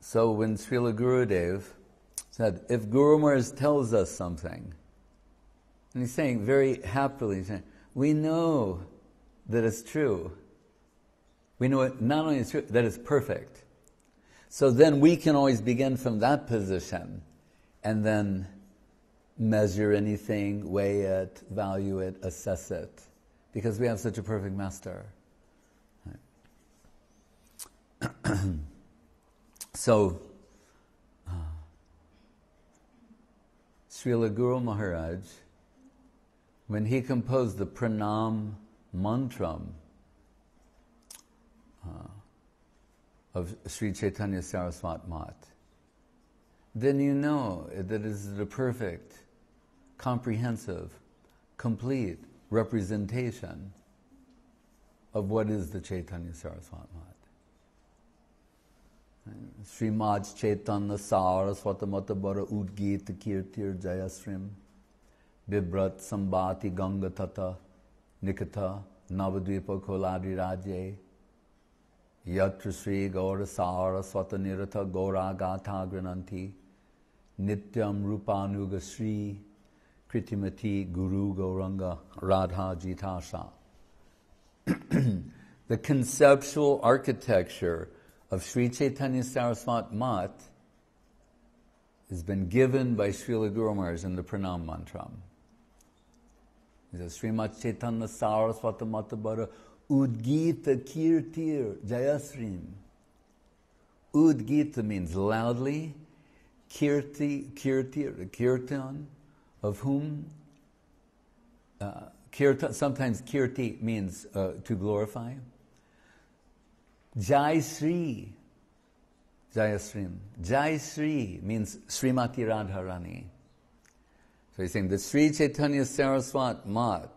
So when Srila Gurudev said, if Guru Maharaj tells us something, and he's saying very happily, he's saying, we know that it's true. We know it not only is true, that it's perfect. So then we can always begin from that position and then measure anything, weigh it, value it, assess it, because we have such a perfect master. So, Srila Guru Maharaj, when he composed the Pranam Mantram of Sri Chaitanya Saraswat Mat, then you know that it is the perfect, comprehensive, complete representation of what is the Chaitanya Saraswat Mat. Srimad Chaitanya Saraswat Mata Bara Udgit Kirtir Jayasrim Bibrat Sambati Ganga Tata Nikata Navadvipa Koladi Raje Yatra Sri Gaura Saraswata Nirata Gaura Gata Grananti Nityam Rupanuga Sri Kritimati Guru Gauranga Radha Jitasha. The conceptual architecture of Sri Chaitanya Saraswat Mat has been given by Srila Guru Maharaj in the Pranam Mantram. He says, Srimad Chaitanya Saraswata Mata Bara Udgita Kirtir Jayasrim. Udgita means loudly, Kirtir, Kirtan, of whom, Kirtan, sometimes Kirti means to glorify. Jai Sri, Jayasrim. Jai Sri means Srimati Radharani. So he's saying the Sri Chaitanya Saraswat Mat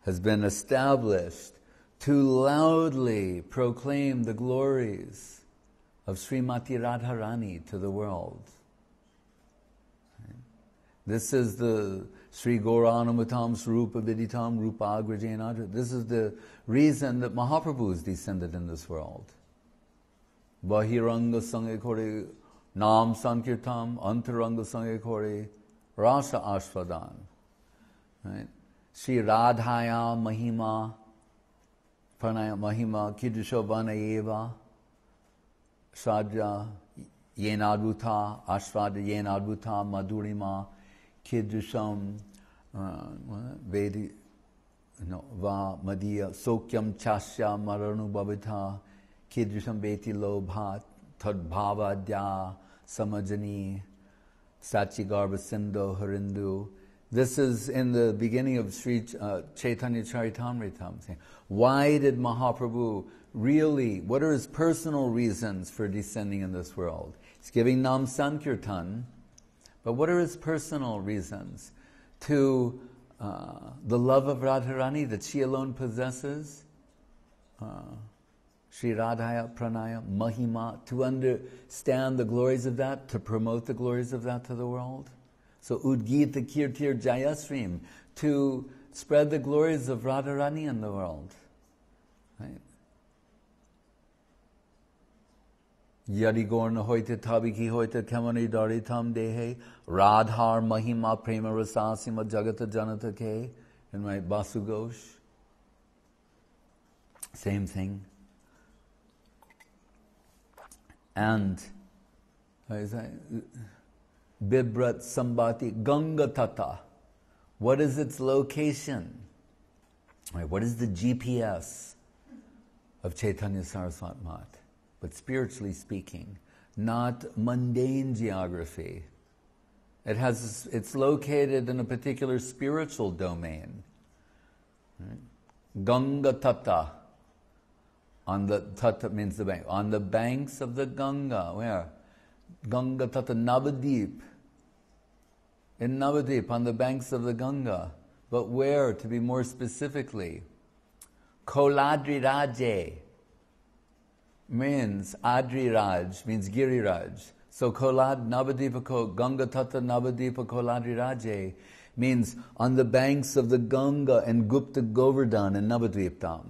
has been established to loudly proclaim the glories of Srimati Radharani to the world. This is the Sri Gauranamutam Swarupa Viditam Rupa Agrajanadra. This is the reason that Mahaprabhu is descended in this world. Bahiranga Sange Kore Nam Sankirtam Antaranga Sange Kore Rasa Ashvadan. Right? Sri Radhaya Mahima Pranaya Mahima Kidushavana Eva Sadhya Yenadvuta Ashvada Yenadvuta Madhurima Kiddusham Vedi Va Madhya Sokyam Chasya Maranu Bhavita Kiddusham Veti Lobhat Tadbhavadya Samajani Sachigarva Sindhu Harindu. This is in the beginning of Sri Chaitanya Charitamrita. Why did Mahaprabhu really, what are his personal reasons for descending in this world? He's giving Nam Sankirtan, but what are his personal reasons? To the love of Radharani that she alone possesses, Sri Radhaya Pranaya Mahima, to understand the glories of that, to promote the glories of that to the world. So Udgita Kirtir Jayasrim, to spread the glories of Radharani in the world. Right? Yadi Gorna Hoite Tabiki Hoite Kamani Daritam Dehe Radhar Mahima Prema Rasasima Jagata Janata Ke, in my Basu Ghosh. Same thing. And Bibrat Sambati Ganga Tata. What is its location? Right, what is the GPS of Chaitanya Saraswat Mat? But spiritually speaking, not mundane geography. It's located in a particular spiritual domain. Right? Ganga Tata. On the Tata means the bank. On the banks of the Ganga. Where? Ganga Tata Navadip. In Navadip, on the banks of the Ganga. But where, to be more specifically? Koladri Raje means Adri Raj, means Giri Raj. So Kolad Navadipa Ganga Tata Navadipa Koladri Raje means on the banks of the Ganga and Gupta Govardhan in Navadviptam.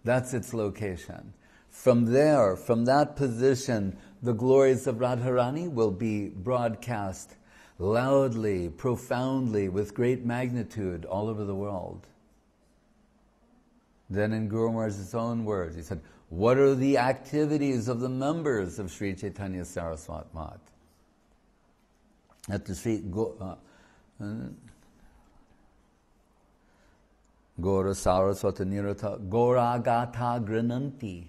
That's its location. From there, from that position, the glories of Radharani will be broadcast loudly, profoundly, with great magnitude all over the world. Then in Guru Maharaj's own words, he said, what are the activities of the members of Sri Chaitanya Saraswat Math? At the Sri Gora Saraswata Nirata Goragata Grananti.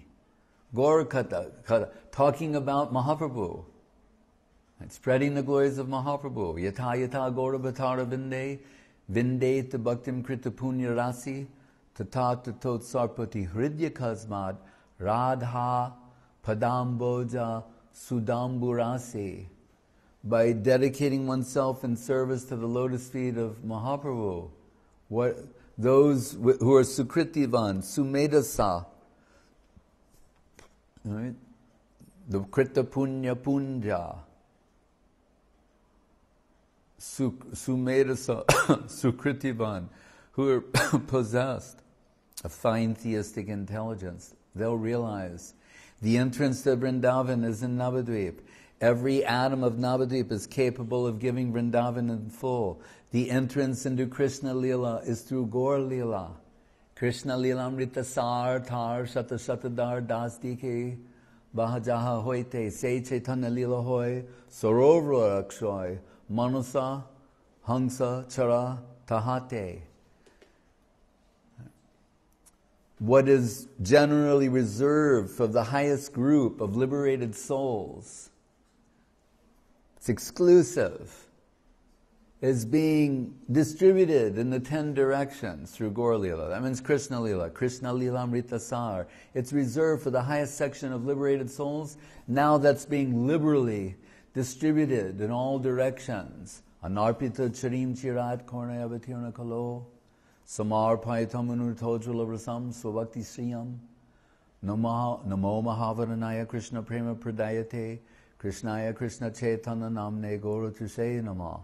Gorakata, talking about Mahaprabhu. And spreading the glories of Mahaprabhu. Yata yata Gora Bhatara Vinde, Vinde te Bhaktim Krita Punya Rasi, Tata Tatot Sarpati Hridya Kasmad, Radha Padamboja Sudamburase. By dedicating oneself in service to the lotus feet of Mahaprabhu. Those who are Sukritivan, Sumedasa, right? The Krita Punya Punja, Sumedasa, Sukritivan, who are possessed of fine theistic intelligence, they'll realize the entrance to Vrindavan is in Navadvip. Every atom of Navadvip is capable of giving Vrindavan in full. The entrance into Krishna Lila is through Gaur Lila. Krishna Lila Amrita Sar Tar Shata Shatadar Das Dike Bahajaha Hoite Se Chaitanya Lila Hoy Sarovra Akshoy Manusa Hangsa Chara Tahate. What is generally reserved for the highest group of liberated souls, it's exclusive, is being distributed in the 10 directions through Gaur Lila. That means Krishna Lila, Krishna Lila Amrita Sar. It's reserved for the highest section of liberated souls. Now that's being liberally distributed in all directions. Anarpita Charim Chirat Kornaya Vatirna Kalo, Samar Paitamanu Tojula Rasam Swabhakti Sriyam, Namo Mahavaranaya Krishna Prema Pradayate, Krishnaya Krishna Chaitanya Namne Gora Tushe Nama.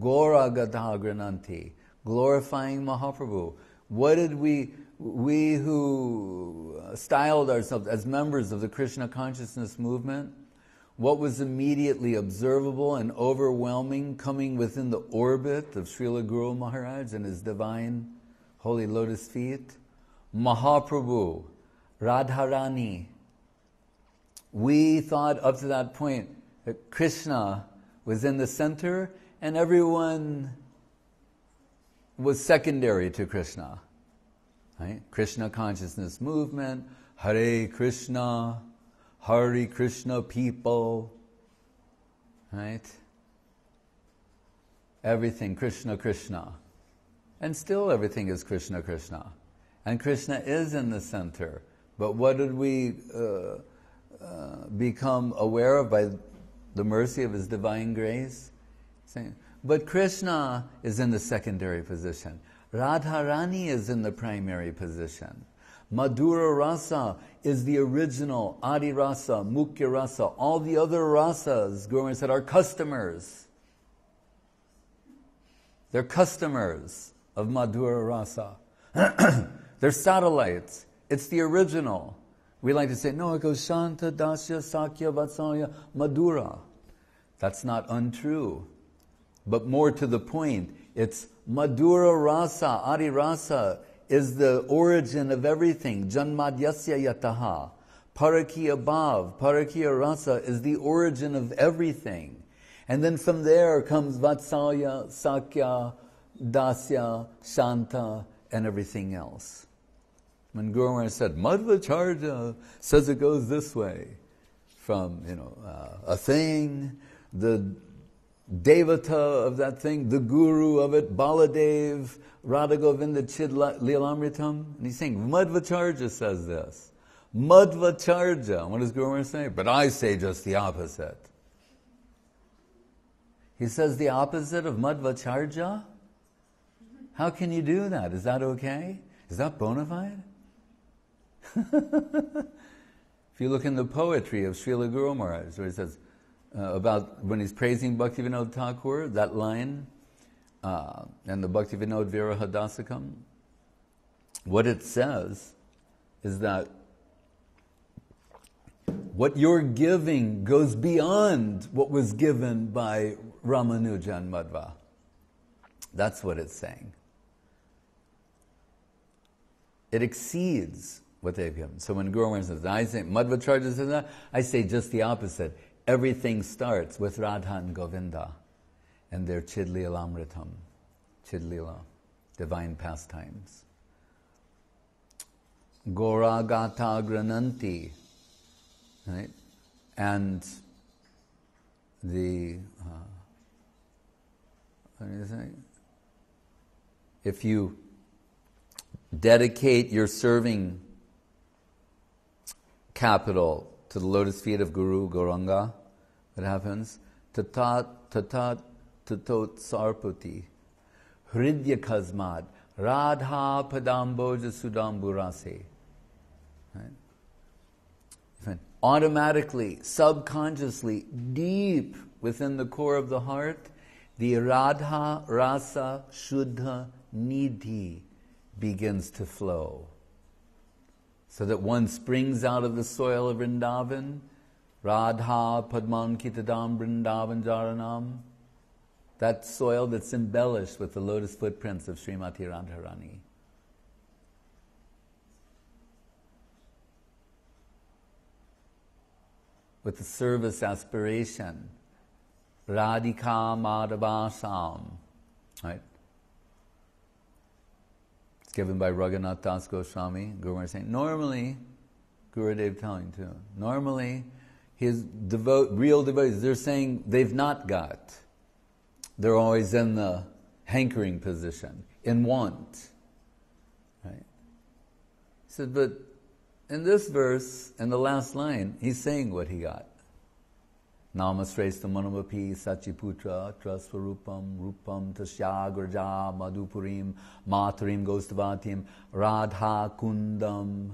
Gora Gata Grananti, glorifying Mahaprabhu. What did we who styled ourselves as members of the Krishna consciousness movement, what was immediately observable and overwhelming coming within the orbit of Srila Guru Maharaj and his divine holy lotus feet? Mahaprabhu, Radharani. We thought up to that point that Krishna was in the center and everyone was secondary to Krishna. Right? Krishna consciousness movement, Hare Krishna people, right? Everything Krishna, Krishna. And still everything is Krishna, Krishna. And Krishna is in the center. But what did we become aware of by the mercy of His divine grace? But Krishna is in the secondary position. Radharani is in the primary position. Madhura Rasa is the original Adi Rasa, Mukhya Rasa. All the other rasas, Guru Maharaj said, are customers. They're customers of Madhura Rasa. They're satellites. It's the original. We like to say, no, it goes Shanta, Dasya, Sakya, Vatsalya, Madhura. That's not untrue. But more to the point, it's Madhura Rasa, Adi Rasa, is the origin of everything. Janmadyasya yataha. Parakiya bhav, Parakiya rasa is the origin of everything. And then from there comes Vatsalya, Sakya, Dasya, Shanta, and everything else. When Guru Maharaj said, Madhvacharya says it goes this way. From, a thing, the Devata of that thing, the Guru of it, Baladev, Radha Govinda Chid Lilamritam. And he's saying, Madhvacharya says this. Madhvacharya. What does Guru Maharaj say? But I say just the opposite. He says the opposite of Madhvacharya? How can you do that? Is that okay? Is that bona fide? If you look in the poetry of Srila Guru Maharaj, where he says, about when he's praising Bhaktivinoda Thakur, that line, and the Bhaktivinoda Viraha Dasakam, what it says is that what you're giving goes beyond what was given by Ramanuja and Madhva. That's what it's saying. It exceeds what they've given. So when Guru Maharaj says, I say, Madhva charges that, I say just the opposite. Everything starts with Radha and Govinda and their Chidlila Amritam, Chidlila, divine pastimes. Goragata Grananti, right? And the, what do you say? If you dedicate your serving capital to the lotus feet of Guru Gauranga, what happens? Tatat tatat tatot sarpati hridya kazmad radha padamboja sudamburase. Right? Automatically, subconsciously, deep within the core of the heart, the Radha Rasa Shuddha Nidhi begins to flow. So that one springs out of the soil of Vrindavan, Radha Padman Kitadam Vrindavan Jaranam, that soil that's embellished with the lotus footprints of Srimati Radharani. With the service aspiration, Radhika Madhavasam, right? It's given by Raghunath Das Goswami. Guru Maharaj saying, normally, Gurudev telling too, normally his real devotees, they're saying they've not got. They're always in the hankering position, in want. Right? He said, but in this verse, in the last line, he's saying what he got. Namasresta manavapi sachiputra trasvarupam rupam tasyagraja madhupurim matarim gostavatim radha kundam.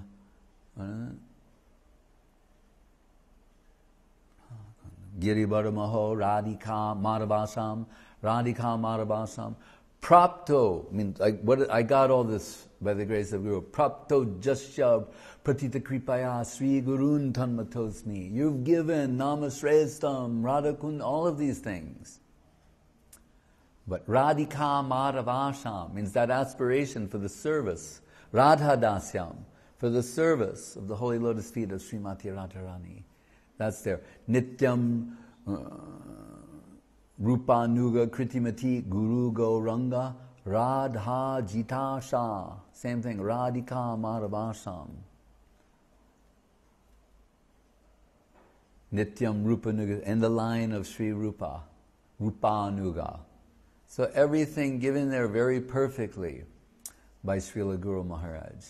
Giribharamaho radhika madhavasam prapto, means I got all this by the grace of Guru. Prapto jasya pratita kripaya sri gurun tanmatosmi. You've given namasrestam, radhakund, all of these things. But radhika madhavasam means that aspiration for the service, radha dasyam, for the service of the holy lotus feet of Srimati Radharani. That's there. Nityam Rupanuga Kritimati Guru Gauranga Radha Jitasha. Same thing, Radhika Madhavasam. Nityam Rupanuga, in the line of Sri Rupa, Rupanuga. So everything given there very perfectly by Srila Guru Maharaj.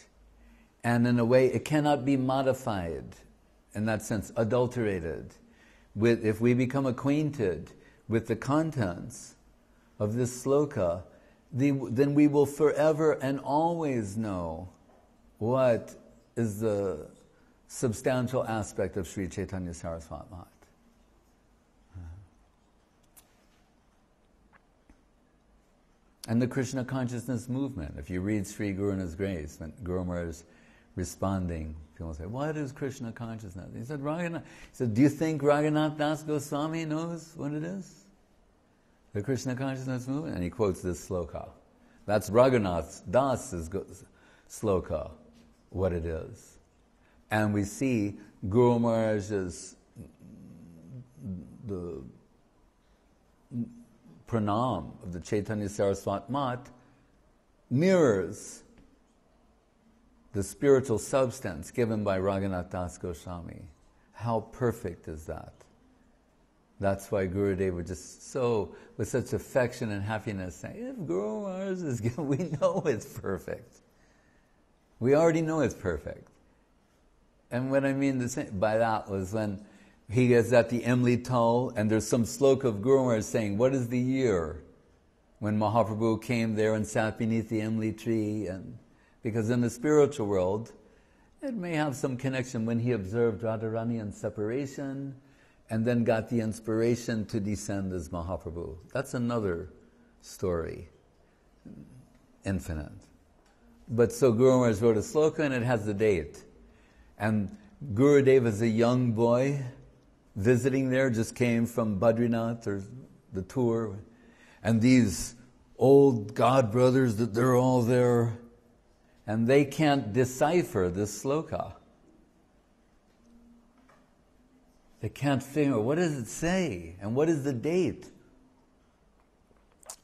And in a way, it cannot be modified, in that sense, adulterated. If we become acquainted with the contents of this sloka, then we will forever and always know what is the substantial aspect of Sri Chaitanya Saraswat Mat. And the Krishna consciousness movement. If you read Sri Guru and His Grace, when Guru Maharaj is responding, people say, what is Krishna consciousness? He said, do you think Raghunath Das Goswami knows what it is? The Krishna consciousness movement? And he quotes this sloka. That's Raghunath Das's sloka, what it is. And we see Guru Maharaj's the pranam of the Chaitanya Saraswat Mat mirrors the spiritual substance given by Raghunath Das Goswami. How perfect is that? That's why Gurudev would just so, with such affection and happiness, say, if Guru Maharaj is given, we know it's perfect. We already know it's perfect. And what I mean by that was when he is at the Emli Tull, and there's some sloka of Guru Maharaj saying, what is the year when Mahaprabhu came there and sat beneath the Emli tree? And because in the spiritual world, it may have some connection when he observed Radharani in separation, and then got the inspiration to descend as Mahaprabhu. That's another story, infinite. But so Guru Maharaj wrote a sloka and it has the date. And Gurudev is a young boy visiting there, just came from Badrinath or the tour, and these old god brothers, that they're all there, and they can't decipher this sloka. They can't figure out, what does it say? And what is the date?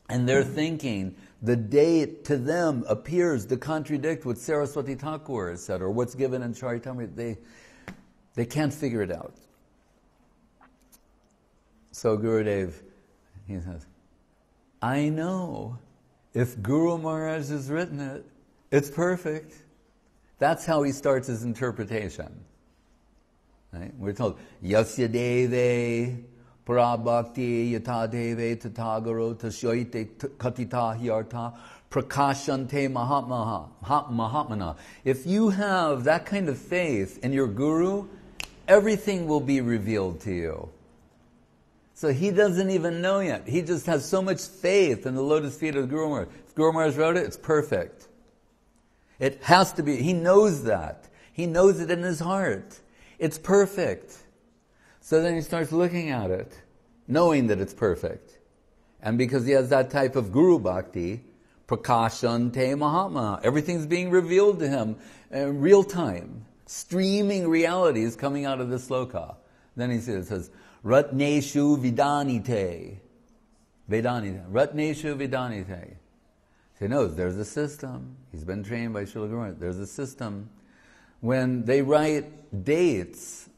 And they're thinking, the date to them appears to contradict what Saraswati Thakur has said, or what's given in Chaitanya. They can't figure it out. So Gurudev, he says, I know if Guru Maharaj has written it, it's perfect. That's how he starts his interpretation. Right? We're told, Yasya Deve Prabhakti Yata Deve Tatagaro Tashoite Katita Hyarta Prakashante Mahatmana. If you have that kind of faith in your Guru, everything will be revealed to you. So he doesn't even know yet. He just has so much faith in the lotus feet of the Guru Maharaj. If Guru Maharaj wrote it, it's perfect. It has to be. He knows that. He knows it in his heart. It's perfect. So then he starts looking at it, knowing that it's perfect. And because he has that type of Guru Bhakti, Prakashante Mahatma, everything's being revealed to him in real time. Streaming reality is coming out of this sloka. Then he says, Ratneshu Vidanite. Ratneshu Vidanite. He knows there's a system. He's been trained by Srila Guru. There's a system. When they write dates,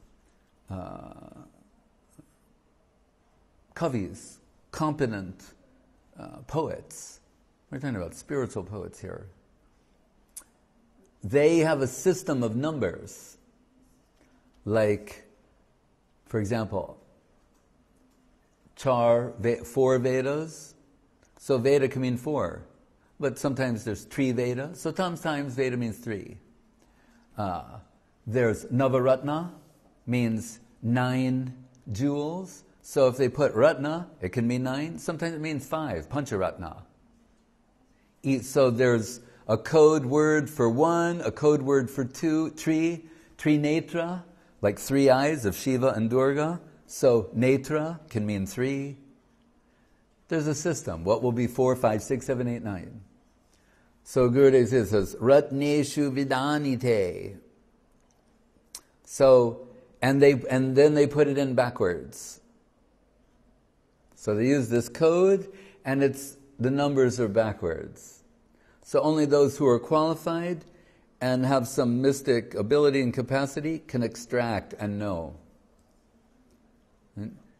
kavis, competent poets, we're talking about spiritual poets here, they have a system of numbers. Like, for example, four Vedas. So Veda can mean four. But sometimes there's Tri Veda. So sometimes Veda means three. There's Navaratna, means 9 jewels. So if they put Ratna, it can mean 9. Sometimes it means 5, Pancharatna. So there's a code word for 1, a code word for 2, Trinetra, like 3 eyes of Shiva and Durga. So Netra can mean 3. There's a system. What will be 4, 5, 6, 7, 8, 9? So Gurudev says, Ratneshu Vidanite. So, and then they put it in backwards. So they use this code, and the numbers are backwards. So only those who are qualified and have some mystic ability and capacity can extract and know.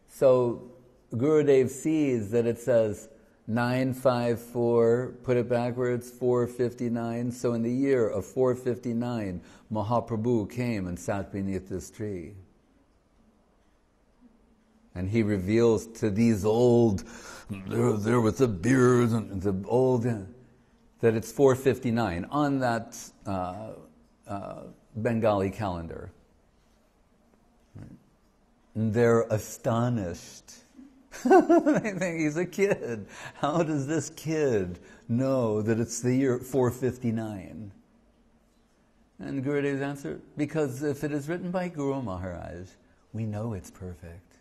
So Gurudev sees that it says 954, put it backwards, 459. So in the year of 459, Mahaprabhu came and sat beneath this tree. And he reveals to these old, they're with the beards and the old, that it's 459 on that Bengali calendar. And they're astonished. They think he's a kid. How does this kid know that it's the year 459? And Gurudev's answer, because if it is written by Guru Maharaj, we know it's perfect.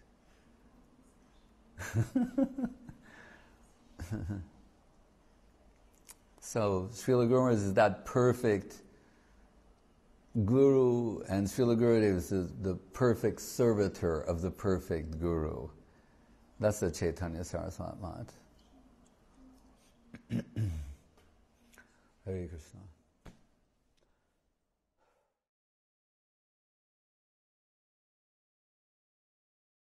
So Srila Guru Maharaj is that perfect Guru, and Srila Gurudev is the perfect servitor of the perfect Guru. That's the Chaitanya Saraswat Mat. Hare Krishna.